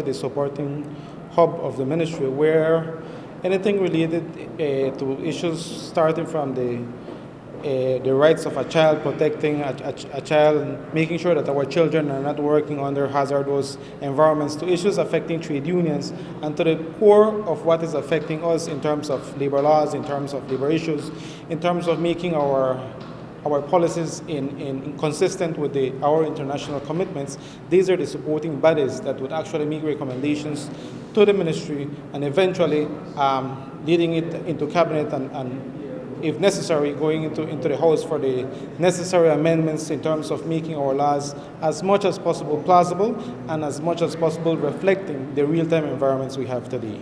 the supporting hub of the ministry, where anything related to issues starting from the rights of a child, protecting a child, making sure that our children are not working under hazardous environments, to issues affecting trade unions, and to the core of what is affecting us in terms of labor laws, in terms of labor issues, in terms of making our policies in consistent with our international commitments. These are the supporting bodies that would actually make recommendations to the ministry and eventually leading it into cabinet and if necessary, going into the House for the necessary amendments in terms of making our laws as much as possible plausible and as much as possible reflecting the real-time environments we have today.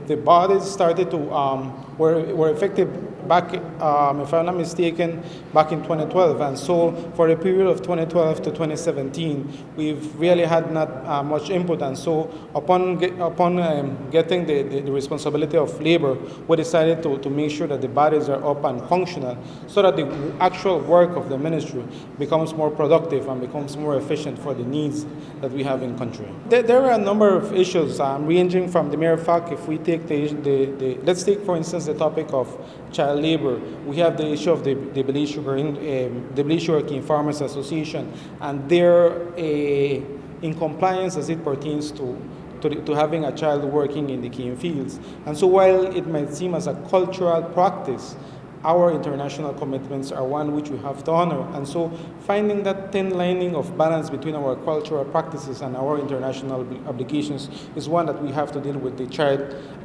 The bodies started to, were effective back, if I'm not mistaken, back in 2012. And so for the period of 2012 to 2017, we've really had not much input. And so upon getting the responsibility of labor, we decided to make sure that the bodies are up and functional so that the actual work of the ministry becomes more productive and becomes more efficient for the needs that we have in country. There are a number of issues ranging from the mere fact, if we take let's take for instance the topic of child labor. We have the issue of the Belize Sugarcane Farmers Association, and they're in compliance as it pertains to having a child working in the cane fields. And so while it might seem as a cultural practice, our international commitments are one which we have to honor. And so finding that thin lining of balance between our cultural practices and our international obligations is one that we have to deal with the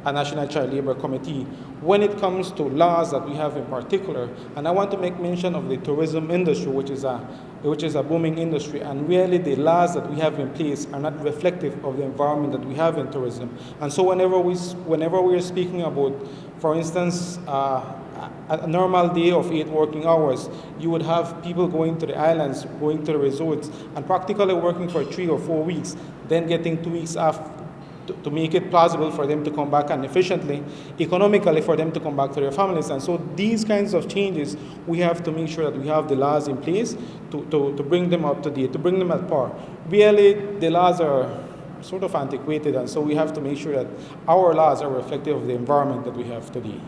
National Child Labor Committee. When it comes to laws that we have in particular, and I want to make mention of the tourism industry, which is a booming industry, and really the laws that we have in place are not reflective of the environment that we have in tourism. And so whenever we are speaking about, for instance, a normal day of 8 working hours, you would have people going to the islands, going to the resorts, and practically working for 3 or 4 weeks, then getting 2 weeks off to make it plausible for them to come back and efficiently, economically for them to come back to their families. And so these kinds of changes, we have to make sure that we have the laws in place to bring them up to date, to bring them at par. Really, the laws are sort of antiquated, and so we have to make sure that our laws are reflective of the environment that we have today.